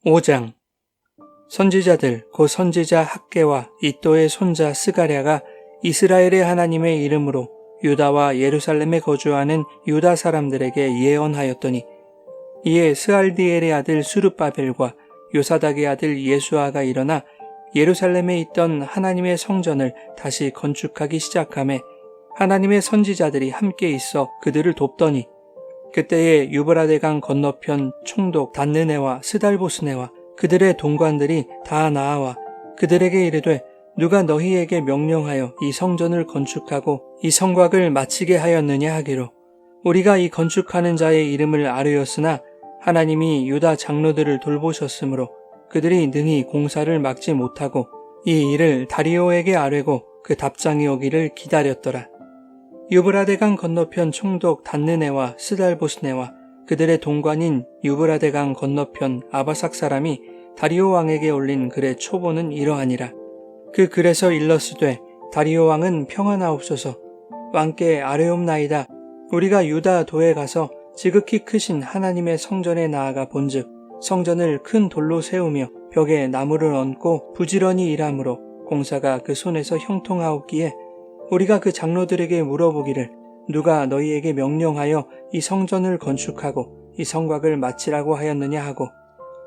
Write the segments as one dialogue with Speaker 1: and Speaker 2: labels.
Speaker 1: 5장. 선지자들 곧 선지자 학개와 이또의 손자 스가랴가 이스라엘의 하나님의 이름으로 유다와 예루살렘에 거주하는 유다 사람들에게 예언하였더니, 이에 스알디엘의 아들 수룹바벨과 요사닥의 아들 예수아가 일어나 예루살렘에 있던 하나님의 성전을 다시 건축하기 시작하매 하나님의 선지자들이 함께 있어 그들을 돕더니, 그때에 유브라데강 건너편 총독 단느네와 스달보스네와 그들의 동관들이 다 나아와 그들에게 이르되, 누가 너희에게 명령하여 이 성전을 건축하고 이 성곽을 마치게 하였느냐 하기로, 우리가 이 건축하는 자의 이름을 아뢰었으나 하나님이 유다 장로들을 돌보셨으므로 그들이 능히 공사를 막지 못하고 이 일을 다리오에게 아뢰고 그 답장이 오기를 기다렸더라. 유브라데강 건너편 총독 단느네와 스달보스네와 그들의 동관인 유브라데강 건너편 아바삭 사람이 다리오 왕에게 올린 글의 초보는 이러하니라. 그 글에서 일러스되, 다리오 왕은 평안하옵소서. 왕께 아뢰옵나이다. 우리가 유다 도에 가서 지극히 크신 하나님의 성전에 나아가 본즉 성전을 큰 돌로 세우며 벽에 나무를 얹고 부지런히 일하므로 공사가 그 손에서 형통하옵기에 우리가 그 장로들에게 물어보기를, 누가 너희에게 명령하여 이 성전을 건축하고 이 성곽을 마치라고 하였느냐 하고,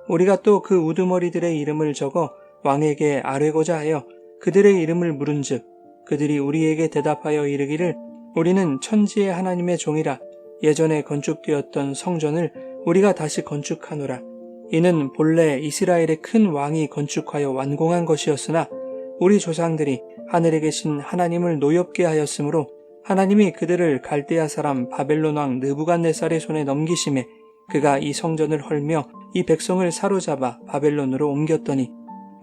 Speaker 1: 우리가 또 그 우두머리들의 이름을 적어 왕에게 아뢰고자 하여 그들의 이름을 물은즉 그들이 우리에게 대답하여 이르기를, 우리는 천지의 하나님의 종이라. 예전에 건축되었던 성전을 우리가 다시 건축하노라. 이는 본래 이스라엘의 큰 왕이 건축하여 완공한 것이었으나 우리 조상들이 하늘에 계신 하나님을 노엽게 하였으므로 하나님이 그들을 갈대아 사람 바벨론 왕 느부갓네살의 손에 넘기심에 그가 이 성전을 헐며 이 백성을 사로잡아 바벨론으로 옮겼더니,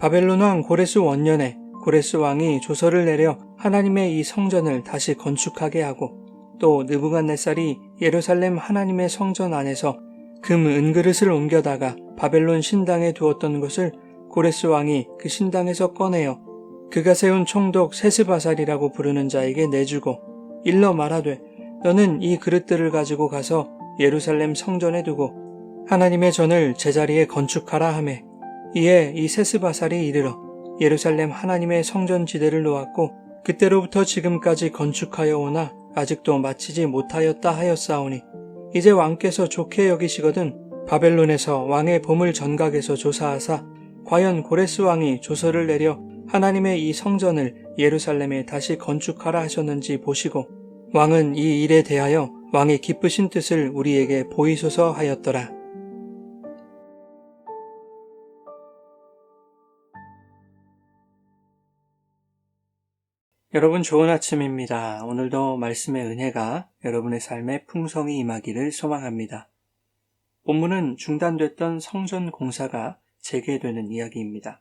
Speaker 1: 바벨론 왕 고레스 원년에 고레스 왕이 조서를 내려 하나님의 이 성전을 다시 건축하게 하고, 또 느부갓네살이 예루살렘 하나님의 성전 안에서 금 은그릇을 옮겨다가 바벨론 신당에 두었던 것을 고레스 왕이 그 신당에서 꺼내어 그가 세운 총독 세스바살이라고 부르는 자에게 내주고 일러 말하되, 너는 이 그릇들을 가지고 가서 예루살렘 성전에 두고 하나님의 전을 제자리에 건축하라 하매, 이에 이 세스바살이 이르러 예루살렘 하나님의 성전 지대를 놓았고 그때로부터 지금까지 건축하여 오나 아직도 마치지 못하였다 하였사오니, 이제 왕께서 좋게 여기시거든 바벨론에서 왕의 보물 전각에서 조사하사 과연 고레스 왕이 조서를 내려 하나님의 이 성전을 예루살렘에 다시 건축하라 하셨는지 보시고 왕은 이 일에 대하여 왕의 기쁘신 뜻을 우리에게 보이소서 하였더라. 여러분, 좋은 아침입니다. 오늘도 말씀의 은혜가 여러분의 삶에 풍성히 임하기를 소망합니다. 본문은 중단됐던 성전 공사가 재개되는 이야기입니다.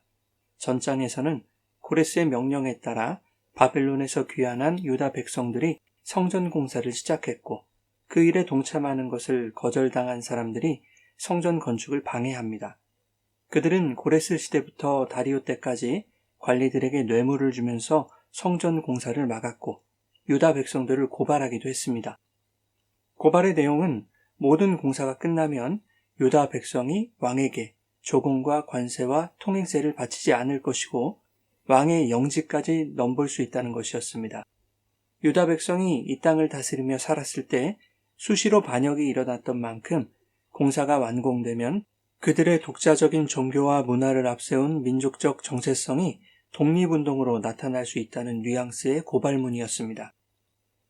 Speaker 1: 전장에서는 고레스의 명령에 따라 바벨론에서 귀환한 유다 백성들이 성전 공사를 시작했고, 그 일에 동참하는 것을 거절당한 사람들이 성전 건축을 방해합니다. 그들은 고레스 시대부터 다리오 때까지 관리들에게 뇌물을 주면서 성전 공사를 막았고 유다 백성들을 고발하기도 했습니다. 고발의 내용은 모든 공사가 끝나면 유다 백성이 왕에게 조공과 관세와 통행세를 바치지 않을 것이고 왕의 영지까지 넘볼 수 있다는 것이었습니다. 유다 백성이 이 땅을 다스리며 살았을 때 수시로 반역이 일어났던 만큼 공사가 완공되면 그들의 독자적인 종교와 문화를 앞세운 민족적 정체성이 독립운동으로 나타날 수 있다는 뉘앙스의 고발문이었습니다.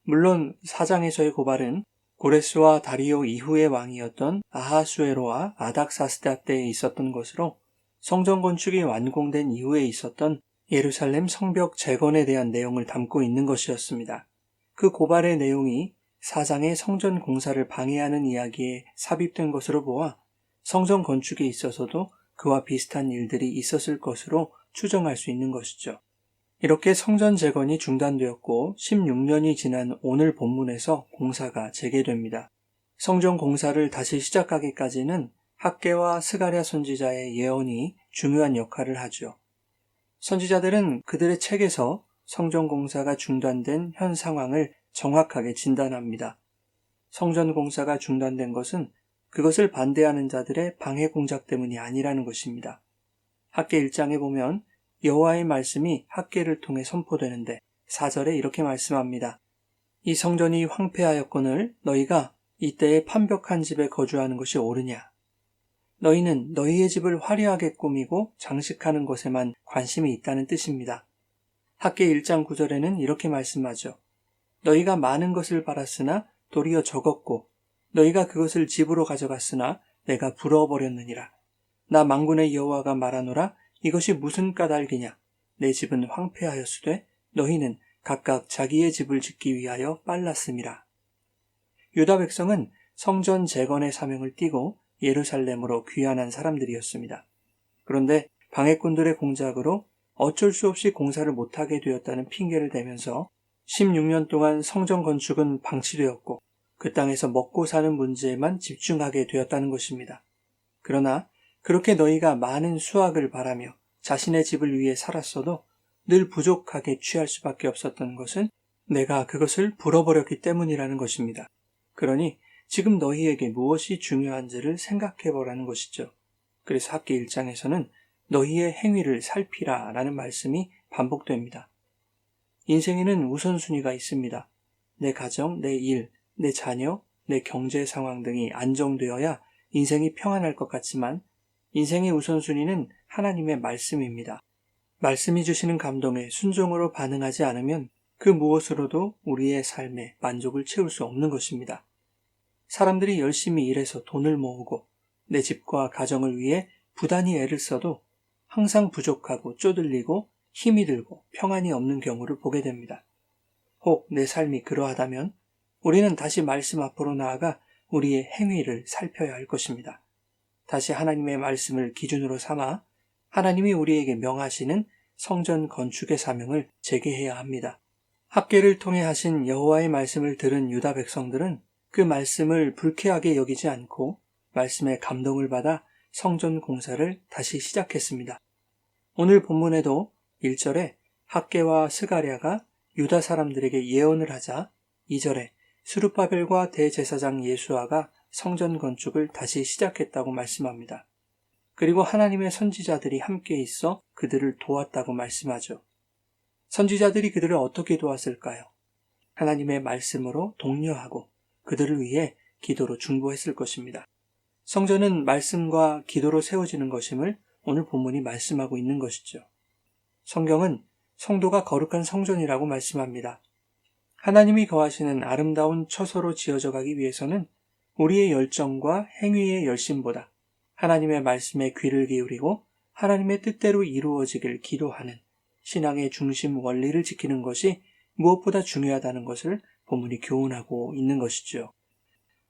Speaker 1: 물론 사장에서의 고발은 고레스와 다리오 이후의 왕이었던 아하수에로와 아닥사스다 때에 있었던 것으로 성전 건축이 완공된 이후에 있었던 예루살렘 성벽 재건에 대한 내용을 담고 있는 것이었습니다. 그 고발의 내용이 사장의 성전 공사를 방해하는 이야기에 삽입된 것으로 보아 성전 건축에 있어서도 그와 비슷한 일들이 있었을 것으로 추정할 수 있는 것이죠. 이렇게 성전 재건이 중단되었고 16년이 지난 오늘 본문에서 공사가 재개됩니다. 성전 공사를 다시 시작하기까지는 학개와 스가랴 선지자의 예언이 중요한 역할을 하죠. 선지자들은 그들의 책에서 성전 공사가 중단된 현 상황을 정확하게 진단합니다. 성전 공사가 중단된 것은 그것을 반대하는 자들의 방해 공작 때문이 아니라는 것입니다. 학개 1장에 보면 여호와의 말씀이 학개를 통해 선포되는데 4절에 이렇게 말씀합니다. 이 성전이 황폐하였거늘 너희가 이때에 판벽한 집에 거주하는 것이 옳으냐. 너희는 너희의 집을 화려하게 꾸미고 장식하는 것에만 관심이 있다는 뜻입니다. 학개 1장 9절에는 이렇게 말씀하죠. 너희가 많은 것을 바랐으나 도리어 적었고 너희가 그것을 집으로 가져갔으나 내가 부러워버렸느니라. 나 만군의 여호와가 말하노라. 이것이 무슨 까닭이냐. 내 집은 황폐하였으되 너희는 각각 자기의 집을 짓기 위하여 빨랐음이라. 유다 백성은 성전 재건의 사명을 띠고 예루살렘으로 귀환한 사람들이었습니다. 그런데 방해꾼들의 공작으로 어쩔 수 없이 공사를 못하게 되었다는 핑계를 대면서 16년 동안 성전 건축은 방치되었고 그 땅에서 먹고 사는 문제에만 집중하게 되었다는 것입니다. 그러나 그렇게 너희가 많은 수확을 바라며 자신의 집을 위해 살았어도 늘 부족하게 취할 수밖에 없었던 것은 내가 그것을 불어버렸기 때문이라는 것입니다. 그러니 지금 너희에게 무엇이 중요한지를 생각해보라는 것이죠. 그래서 학개 1장에서는 너희의 행위를 살피라 라는 말씀이 반복됩니다. 인생에는 우선순위가 있습니다. 내 가정, 내 일, 내 자녀, 내 경제 상황 등이 안정되어야 인생이 평안할 것 같지만 인생의 우선순위는 하나님의 말씀입니다. 말씀이 주시는 감동에 순종으로 반응하지 않으면 그 무엇으로도 우리의 삶에 만족을 채울 수 없는 것입니다. 사람들이 열심히 일해서 돈을 모으고 내 집과 가정을 위해 부단히 애를 써도 항상 부족하고 쪼들리고 힘이 들고 평안이 없는 경우를 보게 됩니다. 혹 내 삶이 그러하다면 우리는 다시 말씀 앞으로 나아가 우리의 행위를 살펴야 할 것입니다. 다시 하나님의 말씀을 기준으로 삼아 하나님이 우리에게 명하시는 성전 건축의 사명을 재개해야 합니다. 학개를 통해 하신 여호와의 말씀을 들은 유다 백성들은 그 말씀을 불쾌하게 여기지 않고 말씀의 감동을 받아 성전 공사를 다시 시작했습니다. 오늘 본문에도 1절에 학개와 스가랴가 유다 사람들에게 예언을 하자 2절에 스룹바벨과 대제사장 예수아가 성전 건축을 다시 시작했다고 말씀합니다. 그리고 하나님의 선지자들이 함께 있어 그들을 도왔다고 말씀하죠. 선지자들이 그들을 어떻게 도왔을까요? 하나님의 말씀으로 독려하고 그들을 위해 기도로 중보했을 것입니다. 성전은 말씀과 기도로 세워지는 것임을 오늘 본문이 말씀하고 있는 것이죠. 성경은 성도가 거룩한 성전이라고 말씀합니다. 하나님이 거하시는 아름다운 처소로 지어져 가기 위해서는 우리의 열정과 행위의 열심보다 하나님의 말씀에 귀를 기울이고 하나님의 뜻대로 이루어지길 기도하는 신앙의 중심 원리를 지키는 것이 무엇보다 중요하다는 것을 본문이 교훈하고 있는 것이죠.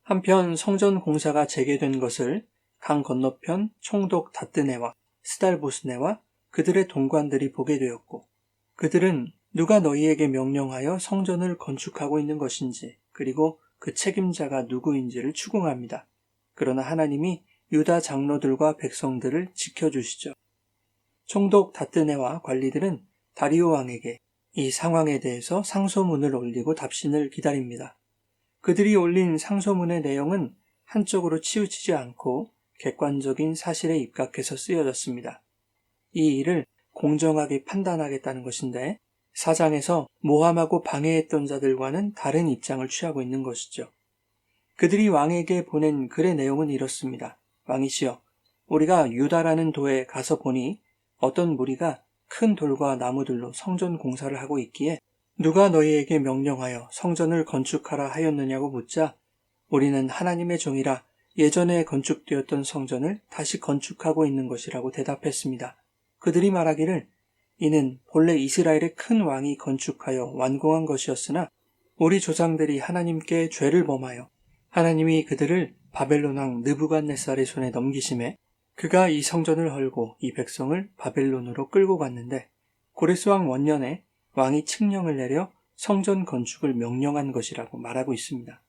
Speaker 1: 한편 성전 공사가 재개된 것을 강 건너편 총독 다뜨네와 스달보스네와 그들의 동관들이 보게 되었고 그들은 누가 너희에게 명령하여 성전을 건축하고 있는 것인지 그리고 그 책임자가 누구인지를 추궁합니다. 그러나 하나님이 유다 장로들과 백성들을 지켜주시죠. 총독 다뜨네와 관리들은 다리오 왕에게 이 상황에 대해서 상소문을 올리고 답신을 기다립니다. 그들이 올린 상소문의 내용은 한쪽으로 치우치지 않고 객관적인 사실에 입각해서 쓰여졌습니다. 이 일을 공정하게 판단하겠다는 것인데 사장에서 모함하고 방해했던 자들과는 다른 입장을 취하고 있는 것이죠. 그들이 왕에게 보낸 글의 내용은 이렇습니다. 왕이시여, 우리가 유다라는 도에 가서 보니 어떤 무리가 큰 돌과 나무들로 성전 공사를 하고 있기에 누가 너희에게 명령하여 성전을 건축하라 하였느냐고 묻자 우리는 하나님의 종이라 예전에 건축되었던 성전을 다시 건축하고 있는 것이라고 대답했습니다. 그들이 말하기를 이는 본래 이스라엘의 큰 왕이 건축하여 완공한 것이었으나 우리 조상들이 하나님께 죄를 범하여 하나님이 그들을 바벨론 왕 느부갓네살의 손에 넘기심에 그가 이 성전을 헐고 이 백성을 바벨론으로 끌고 갔는데 고레스 왕 원년에 왕이 칙령을 내려 성전 건축을 명령한 것이라고 말하고 있습니다.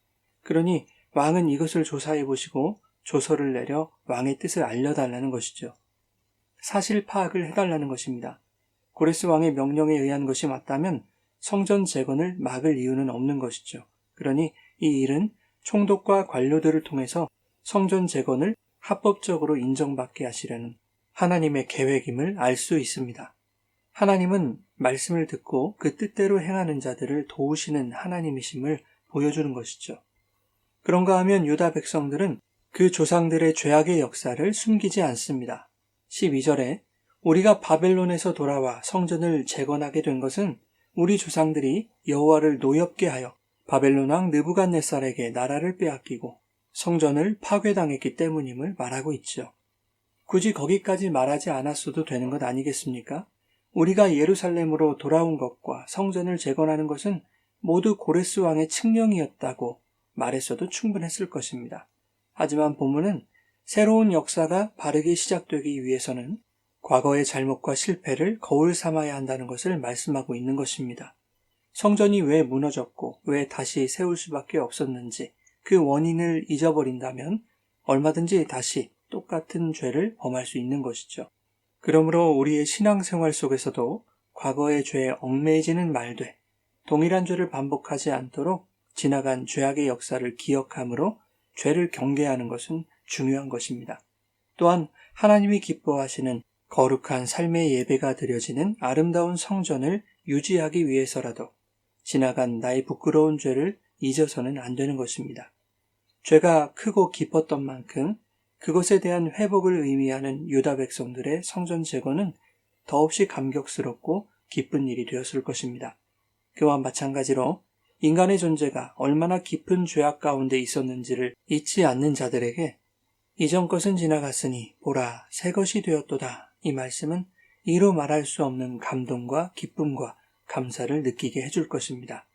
Speaker 1: 그러니 왕은 이것을 조사해 보시고 조서를 내려 왕의 뜻을 알려달라는 것이죠. 사실 파악을 해달라는 것입니다. 고레스 왕의 명령에 의한 것이 맞다면 성전 재건을 막을 이유는 없는 것이죠. 그러니 이 일은 총독과 관료들을 통해서 성전 재건을 합법적으로 인정받게 하시려는 하나님의 계획임을 알 수 있습니다. 하나님은 말씀을 듣고 그 뜻대로 행하는 자들을 도우시는 하나님이심을 보여주는 것이죠. 그런가 하면 유다 백성들은 그 조상들의 죄악의 역사를 숨기지 않습니다. 12절에 우리가 바벨론에서 돌아와 성전을 재건하게 된 것은 우리 조상들이 여호와를 노엽게 하여 바벨론 왕 느부갓네살에게 나라를 빼앗기고 성전을 파괴당했기 때문임을 말하고 있죠. 굳이 거기까지 말하지 않았어도 되는 것 아니겠습니까? 우리가 예루살렘으로 돌아온 것과 성전을 재건하는 것은 모두 고레스 왕의 칙령이었다고 말했어도 충분했을 것입니다. 하지만 본문은 새로운 역사가 바르게 시작되기 위해서는 과거의 잘못과 실패를 거울 삼아야 한다는 것을 말씀하고 있는 것입니다. 성전이 왜 무너졌고 왜 다시 세울 수밖에 없었는지 그 원인을 잊어버린다면 얼마든지 다시 똑같은 죄를 범할 수 있는 것이죠. 그러므로 우리의 신앙생활 속에서도 과거의 죄에 얽매이지는 말되 동일한 죄를 반복하지 않도록 지나간 죄악의 역사를 기억함으로 죄를 경계하는 것은 중요한 것입니다. 또한 하나님이 기뻐하시는 거룩한 삶의 예배가 드려지는 아름다운 성전을 유지하기 위해서라도 지나간 나의 부끄러운 죄를 잊어서는 안 되는 것입니다. 죄가 크고 깊었던 만큼 그것에 대한 회복을 의미하는 유다 백성들의 성전 재건은 더없이 감격스럽고 기쁜 일이 되었을 것입니다. 그와 마찬가지로 인간의 존재가 얼마나 깊은 죄악 가운데 있었는지를 잊지 않는 자들에게 이전 것은 지나갔으니 보라 새 것이 되었도다. 이 말씀은 이루 말할 수 없는 감동과 기쁨과 감사를 느끼게 해줄 것입니다.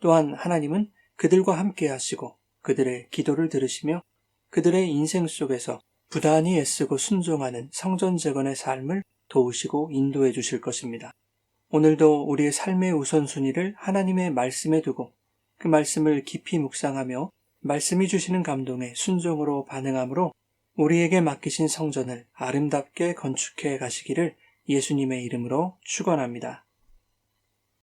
Speaker 1: 또한 하나님은 그들과 함께 하시고 그들의 기도를 들으시며 그들의 인생 속에서 부단히 애쓰고 순종하는 성전 재건의 삶을 도우시고 인도해 주실 것입니다. 오늘도 우리의 삶의 우선순위를 하나님의 말씀에 두고 그 말씀을 깊이 묵상하며 말씀이 주시는 감동에 순종으로 반응함으로 우리에게 맡기신 성전을 아름답게 건축해 가시기를 예수님의 이름으로 축원합니다.